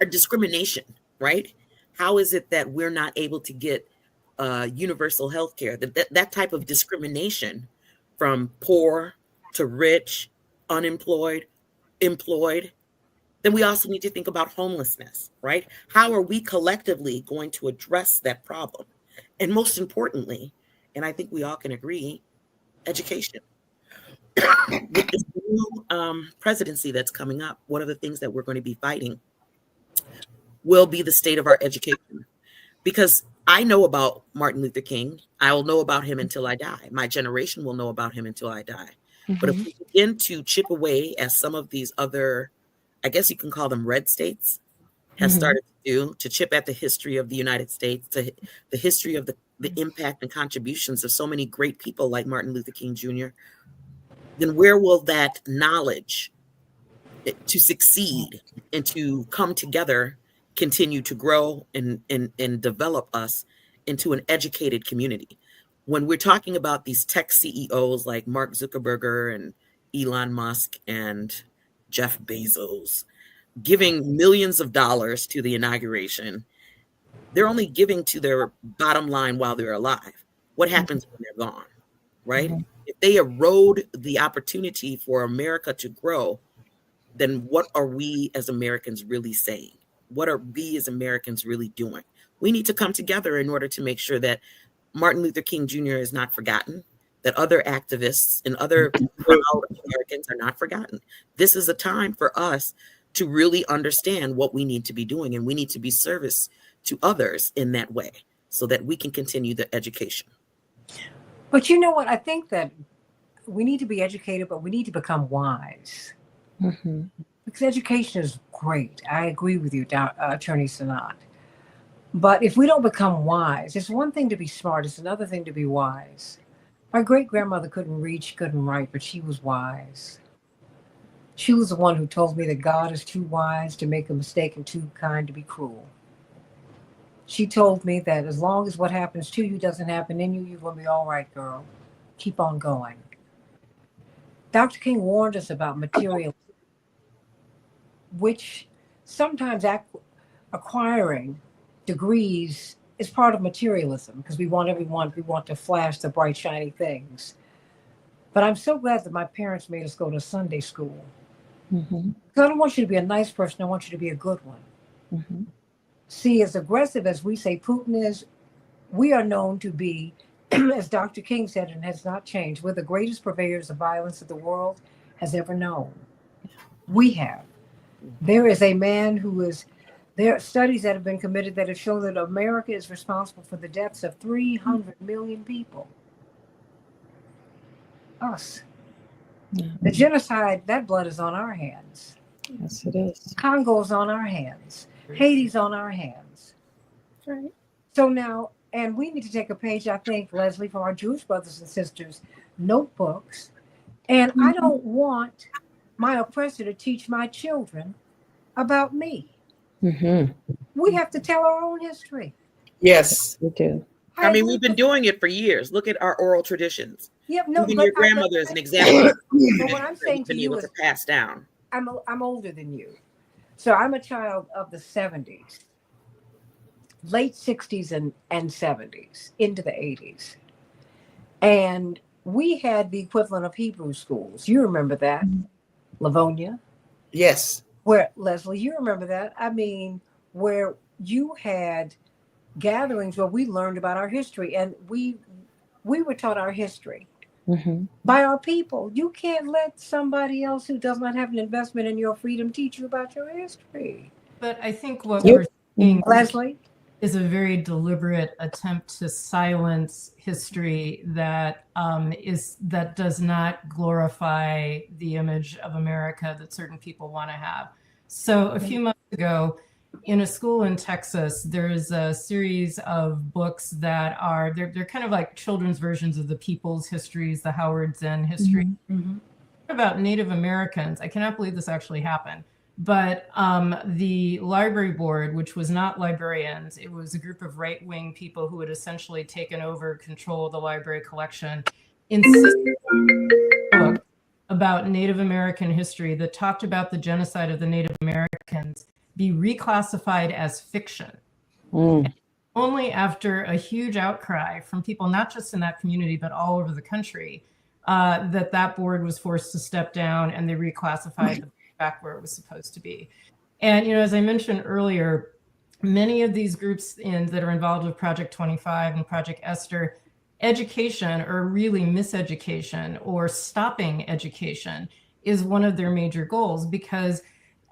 discrimination, right? How is it that we're not able to get universal health care? That type of discrimination from poor to rich, unemployed, employed. Then we also need to think about homelessness, right? How are we collectively going to address that problem? And most importantly, and I think we all can agree, education. With this new presidency that's coming up, one of the things that we're going to be fighting will be the state of our education. Because I know about Martin Luther King. I will know about him until I die. My generation will know about him until I die. But if we begin to chip away, as some of these other, I guess you can call them red states, has started to do, to chip at the history of the United States, to the history of the impact and contributions of so many great people like Martin Luther King Jr., then where will that knowledge to succeed and to come together continue to grow and develop us into an educated community? When we're talking about these tech CEOs like Mark Zuckerberg and Elon Musk and Jeff Bezos giving millions of dollars to the inauguration, they're only giving to their bottom line while they're alive. What happens when they're gone, right? If they erode the opportunity for America to grow, then what are we as Americans really saying? What are we as Americans really doing? We need to come together in order to make sure that Martin Luther King Jr. is not forgotten, that other activists and other proud Americans are not forgotten. This is a time for us to really understand what we need to be doing, and we need to be service to others in that way so that we can continue the education. But you know what? I think that we need to be educated, but we need to become wise. Mm-hmm. Because education is great. I agree with you, Attorney Sanat. But if we don't become wise, it's one thing to be smart, it's another thing to be wise. My great-grandmother couldn't read, she couldn't write, but she was wise. She was the one who told me that God is too wise to make a mistake and too kind to be cruel. She told me that as long as what happens to you doesn't happen in you, you're going to be all right, girl. Keep on going. Dr. King warned us about materialism, which sometimes acquiring degrees is part of materialism because we want to flash the bright, shiny things. But I'm so glad that my parents made us go to Sunday school. Mm-hmm. I don't want you to be a nice person. I want you to be a good one. Mm-hmm. See, as aggressive as we say Putin is, we are known to be, as Dr. King said, and has not changed, we're the greatest purveyors of violence that the world has ever known. We have. There is a man who is, there are studies that have been committed that have shown that America is responsible for the deaths of 300 million people. Us. Yeah. The genocide, that blood is on our hands. Yes, it is. Congo's on our hands. Haiti's on our hands. Right. So now, and we need to take a page, I think, Leslie, from our Jewish brothers and sisters' notebooks. And I don't want my oppressor to teach my children about me. Mm-hmm. We have to tell our own history. Yes. We do. I mean, we've been doing it for years. Look at our oral traditions. Yep, no, Even but your grandmother is an example. But what I'm saying to been you able is, to pass down. I'm older than you. So I'm a child of the 70s, late 60s and 70s, into the 80s. And we had the equivalent of Hebrew schools. You remember that, Livonia? Yes. Where, Leslie, you remember that? I mean, where you had gatherings where we learned about our history, and we were taught our history Mm-hmm. by our people. You can't let somebody else who does not have an investment in your freedom teach you about your history. But I think what Yep. we're seeing Leslie? is a very deliberate attempt to silence history that does not glorify the image of America that certain people want to have. So a few months ago, in a school in Texas, there's a series of books that are they're kind of like children's versions of the People's Histories, the Howard Zinn history Mm-hmm. about Native Americans. I cannot believe this actually happened. But the library board, which was not librarians, it was a group of right-wing people who had essentially taken over control of the library collection, insisted on a book about Native American history that talked about the genocide of the Native Americans be reclassified as fiction. Mm. Only after a huge outcry from people, not just in that community, but all over the country, that board was forced to step down and they reclassified the back where it was supposed to be. And, you know, as I mentioned earlier, many of these groups that are involved with Project 25 and Project Esther, education, or really miseducation or stopping education, is one of their major goals, because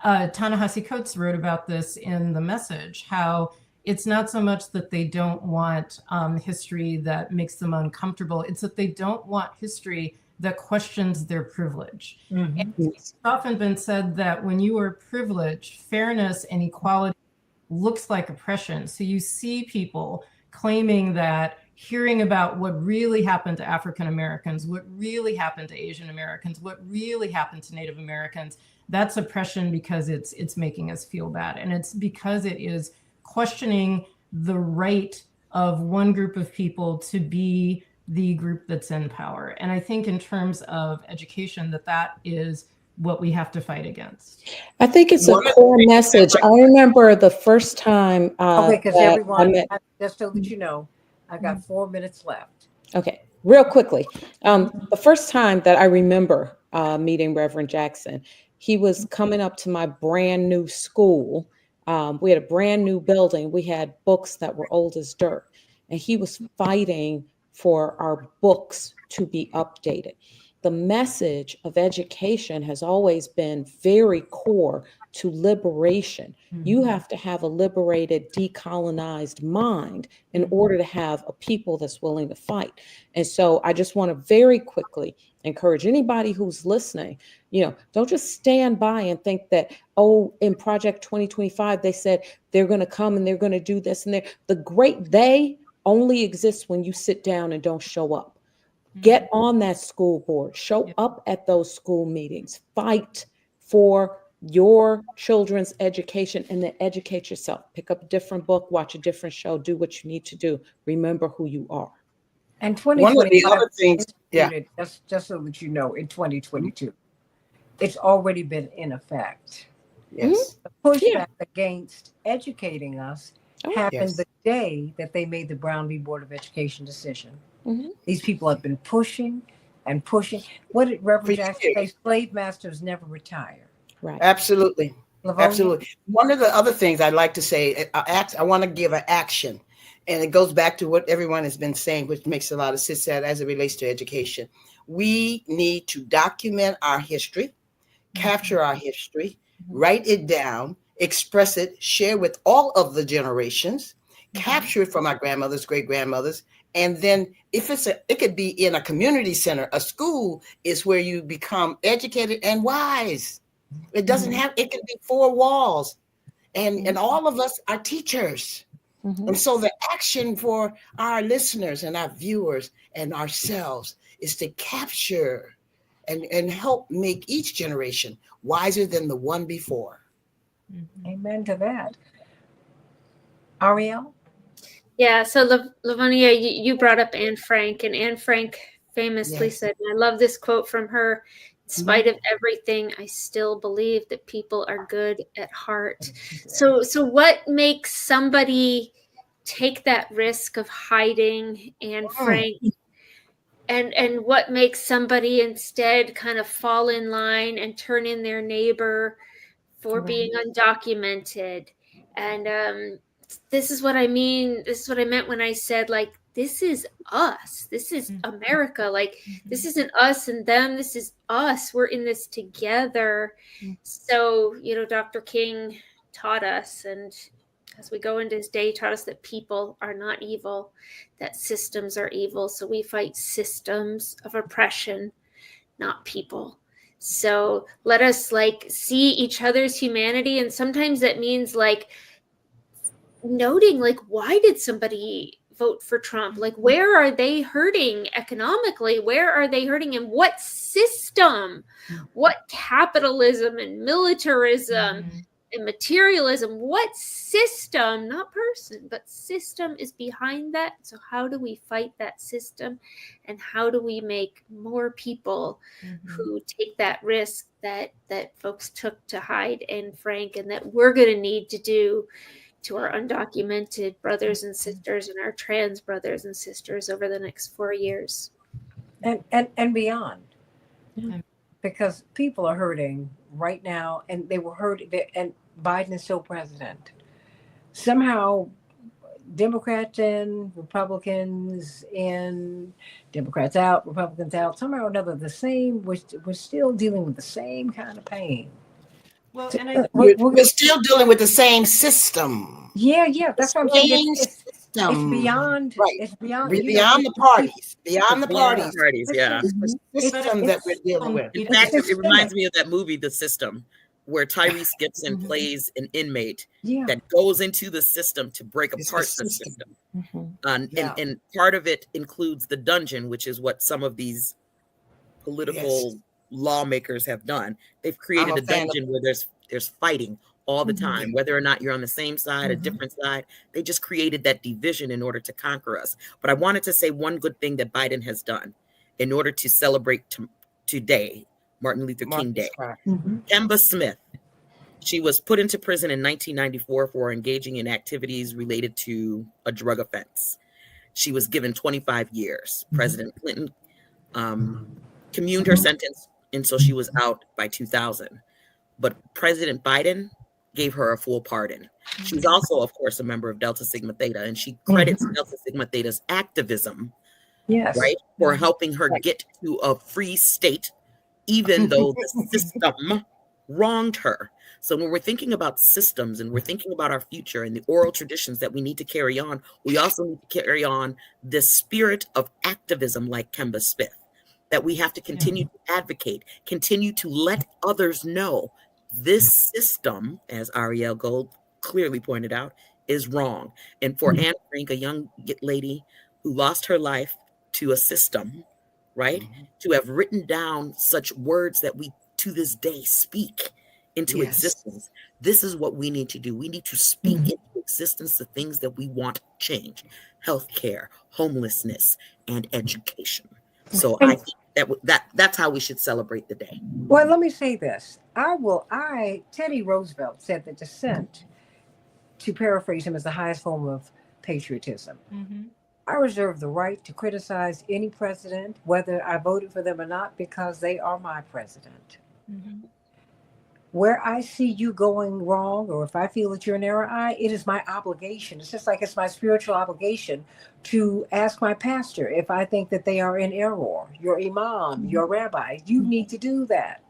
Ta-Nehisi Coates wrote about this in The Message, how it's not so much that they don't want history that makes them uncomfortable, it's that they don't want history that questions their privilege. Mm-hmm. And it's often been said that when you are privileged, fairness and equality looks like oppression. So you see people claiming that hearing about what really happened to African Americans, what really happened to Asian Americans, what really happened to Native Americans, that's oppression because it's making us feel bad. And it's because it is questioning the right of one group of people to be the group that's in power. And I think in terms of education, that is what we have to fight against. I think it's a core message. I remember the first time Okay, because that everyone, I met, just so that you know, I got 4 minutes left. okay, real quickly. The first time that I remember meeting Reverend Jackson, he was coming up to my brand new school We had a brand new building. We had books that were old as dirt. And he was fighting for our books to be updated. The message of education has always been very core to liberation. You have to have a liberated, decolonized mind in order to have a people that's willing to fight. And so I just want to very quickly encourage anybody who's listening, don't just stand by and think that, oh, in Project 2025, they said they're going to come and they're going to do this. And the great they only exists when you sit down and don't show up. Get on that school board, show up at those school meetings, fight for your children's education, and then educate yourself. Pick up a different book, watch a different show, do what you need to do. Remember who you are. And One of the 2025 other things, yeah, just so that you know, in 2022, it's already been in effect. yes, The pushback against educating us happened yes. the day that they made the Brown v. Board of Education decision. Mhm. These people have been pushing and pushing. What did Reverend For Jackson say? years. Slave masters never retire. Right. Absolutely. Livonia? Absolutely. One of the other things I'd like to say, I want to give an action, and it goes back to what everyone has been saying, which makes a lot of sense as it relates to education. We need to document our history, capture our history, write it down, express it, share with all of the generations, capture it from our grandmothers, great grandmothers. And then if it could be in a community center, a school is where you become educated and wise. It doesn't have, it can be 4 walls. And all of us are teachers. And so the action for our listeners and our viewers and ourselves is to capture and help make each generation wiser than the one before. Amen to that. Ariel? Yeah, so Livonia, you brought up Anne Frank, and Anne Frank famously said, and I love this quote from her, in spite of everything, I still believe that people are good at heart. So what makes somebody take that risk of hiding Anne Frank? And what makes somebody instead kind of fall in line and turn in their neighbor for being undocumented? And this is what I mean. This is what I meant when I said, like, this is us. This is America. Like, this isn't us and them. This is us. We're in this together. So, Dr. King taught us, and as we go into his day, he taught us that people are not evil, that systems are evil. So we fight systems of oppression, not people. So let us see each other's humanity. And sometimes that means noting why did somebody vote for Trump? Where are they hurting economically? Where are they hurting? And what system, what capitalism and militarism and materialism, what system, not person, but system is behind that? So how do we fight that system? And how do we make more people who take that risk that folks took to hide Anne Frank, and that we're going to need to do to our undocumented brothers and sisters and our trans brothers and sisters over the next 4 years and beyond? Because people are hurting right now, and they were hurting, and Biden is still president. Somehow Democrats in, Republicans in, Democrats out, Republicans out, somehow or another, we're still dealing with the same kind of pain. Well, and We're still dealing with the same system. Yeah, that's what I'm saying. It's System. beyond, Right. it's beyond the parties. Beyond the parties. Yeah. It's the system that we're dealing with. In fact, it reminds me of that movie, The System, where Tyrese Gibson plays an inmate that goes into the system to break apart the system. And part of it includes the dungeon, which is what some of these political lawmakers have done. They've created a dungeon where there's fighting all the time, whether or not you're on the same side, a different side. They just created that division in order to conquer us. But I wanted to say one good thing that Biden has done in order to celebrate today, Martin Luther King Day. Kemba Smith, she was put into prison in 1994 for engaging in activities related to a drug offense. She was given 25 years. President Clinton communed her sentence, and so she was out by 2000. But President Biden gave her a full pardon. She's also, of course, a member of Delta Sigma Theta, and she credits Delta Sigma Theta's activism, Yes. right, for helping her get to a free state, even though the system wronged her. So when we're thinking about systems and we're thinking about our future and the oral traditions that we need to carry on, we also need to carry on this spirit of activism like Kemba Smith, that we have to continue to advocate, continue to let others know this system, as Ariel Gold clearly pointed out, is wrong. And for Anne Frank, a young lady who lost her life to a system, right, to have written down such words that we to this day speak into existence. This is what we need to do. We need to speak into existence the things that we want changed: healthcare, homelessness, and education. So I think that's how we should celebrate the day. Well, let me say this. Teddy Roosevelt said that dissent, to paraphrase him, is the highest form of patriotism. I reserve the right to criticize any president, whether I voted for them or not, because they are my president. Where I see you going wrong, or if I feel that you're in error, it is my obligation. It's just like it's my spiritual obligation to ask my pastor if I think that they are in error. Your imam, your rabbi, you need to do that.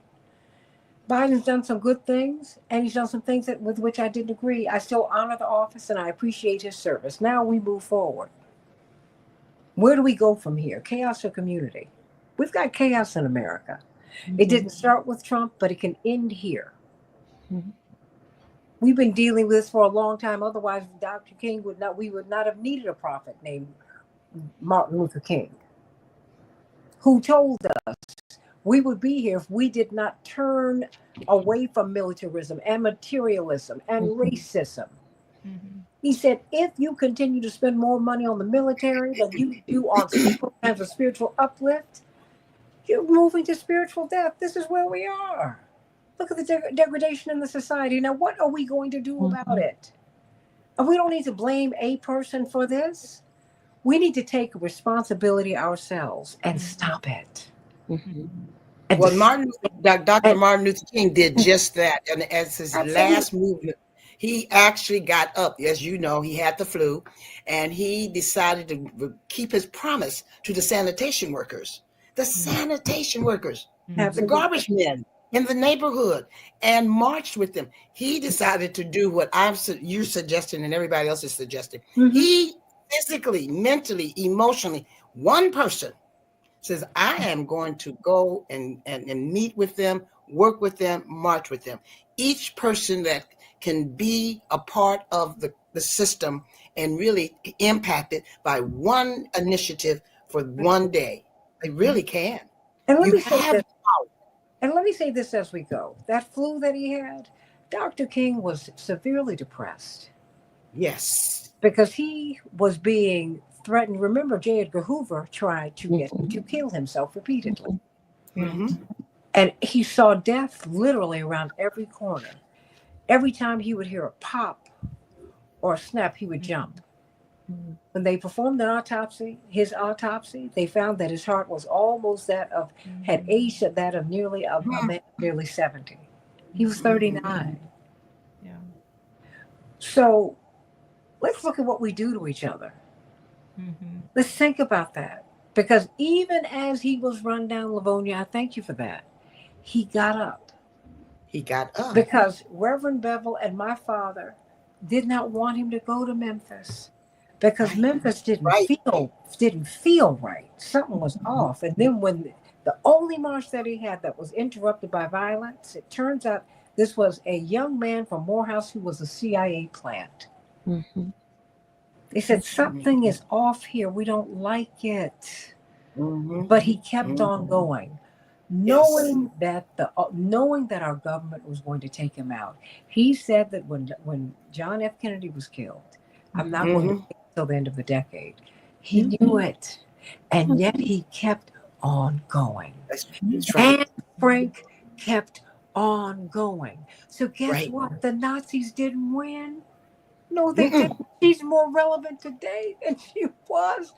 Biden's done some good things, and he's done some things with which I didn't agree. I still honor the office, and I appreciate his service. Now we move forward. Where do we go from here? Chaos or community? We've got chaos in America. It didn't start with Trump, but it can end here. We've been dealing with this for a long time. Otherwise, Dr. King we would not have needed a prophet named Martin Luther King, who told us we would be here if we did not turn away from militarism and materialism and racism. He said, if you continue to spend more money on the military than you do on programs of spiritual uplift, you're moving to spiritual death. This is where we are. Look at the degradation in the society. Now, what are we going to do about it? And we don't need to blame a person for this. We need to take responsibility ourselves and stop it. Well, Dr. Martin Luther King did just that. And as his last movement, he actually got up. As you know, he had the flu, and he decided to keep his promise to the sanitation workers. The sanitation workers, the garbage men in the neighborhood, and marched with them. He decided to do what you're suggesting and everybody else is suggesting. He physically, mentally, emotionally, one person says, I am going to go and meet with them, work with them, march with them. Each person that can be a part of the system and really impact it by one initiative for one day. They really can. And let me say this as we go. That flu that he had, Dr. King was severely depressed. Yes. Because he was being threatened. Remember, J. Edgar Hoover tried to get him to kill himself repeatedly. And he saw death literally around every corner. Every time he would hear a pop or a snap, he would jump. When they performed his autopsy, they found that his heart was almost had aged at that of nearly a man nearly 70. He was 39. Yeah. So let's look at what we do to each other. Let's think about that. Because even as he was run down Livonia, I thank you for that, he got up. He got up. Because Reverend Bevel and my father did not want him to go to Memphis. Because Memphis didn't feel right. Something was off. And then when the only march that he had that was interrupted by violence, it turns out this was a young man from Morehouse who was a CIA plant. They said, something is off here. We don't like it. But he kept on going, knowing that our government was going to take him out. He said that when John F. Kennedy was killed, I'm not going to wait till the end of the decade. He knew it. And yet he kept on going. That's right. And Frank kept on going. So guess what? The Nazis didn't win. No, they didn't. She's more relevant today than she was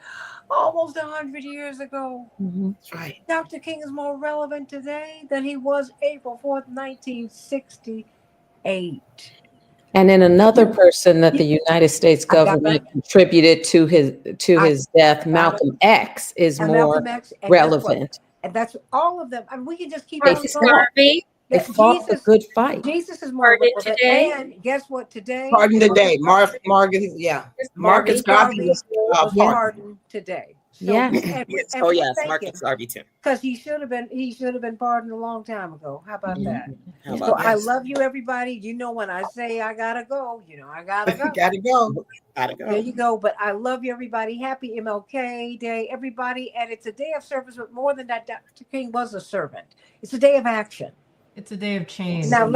almost 100 years ago. That's right. Dr. King is more relevant today than he was April 4th, 1968. And then another person that the United States I got government contributed to his death, Malcolm X, is And more Malcolm X, and guess what? relevant. And that's all of them. I mean, we can just keep They on Marcus going. Garvey. They Yeah, fought the good fight. Jesus is more Pardon relevant. today. And guess what? Today, Pardon the day. Marcus, yeah. Marcus Garvey was was pardoned. pardoned today. So, Yes. Yes. and Oh we yes, thank Marcus him, Garvey too. because he should have been pardoned a long time ago. How about that? How So about I Yes. love you, everybody. You know, when I say I gotta go, I gotta go. Gotta go. Gotta There go. you go. But I love you, everybody. Happy MLK Day, everybody. And it's a day of service, but more than that, Dr. King was a servant. It's a day of action. It's a day of change. Now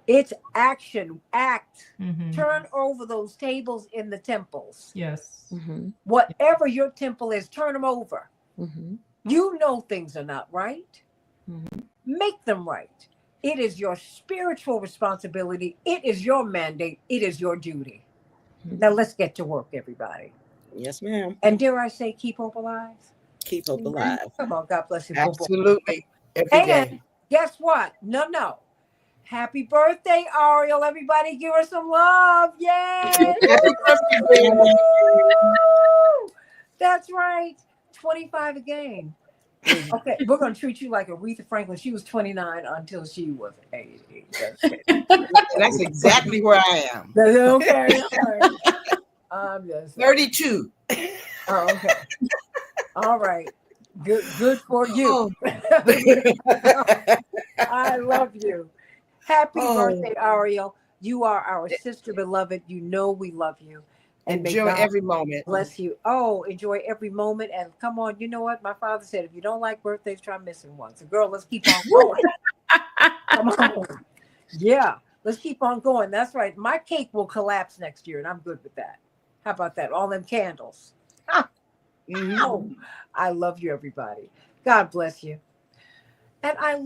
it's action, act. Mhm. Turn over those tables in the temples. Yes. Mm-hmm. Whatever your temple is, turn them over. Mm-hmm. You know things are not right. Mm-hmm. Make them right. It is your spiritual responsibility. It is your mandate. It is your duty. Mhm. Now let's get to work, everybody. Yes, ma'am. And dare I say, keep hope alive? Keep hope alive. Come on, God bless you. Boom, boom. Absolutely. Every And day. guess what? No. Happy birthday, Ariel. Everybody give her some love. Yay! Happy birthday. That's right. 25 again. Okay, we're going to treat you like Aretha Franklin. She was 29 until she was 80. That's exactly where I am. Okay. I'm just 32. Oh, okay. All right. Good for you. I love you. Happy birthday, Ariel. You are our sister beloved. You know we love you. And Enjoy may God every moment. bless you. Oh, enjoy every moment. And come on, you know what? My father said, if you don't like birthdays, try missing one. So, girl, let's keep on going. Come on. Yeah, let's keep on going. That's right. My cake will collapse next year, and I'm good with that. How about that? All them candles. Mhm. Oh, I love you, everybody. God bless you. And I love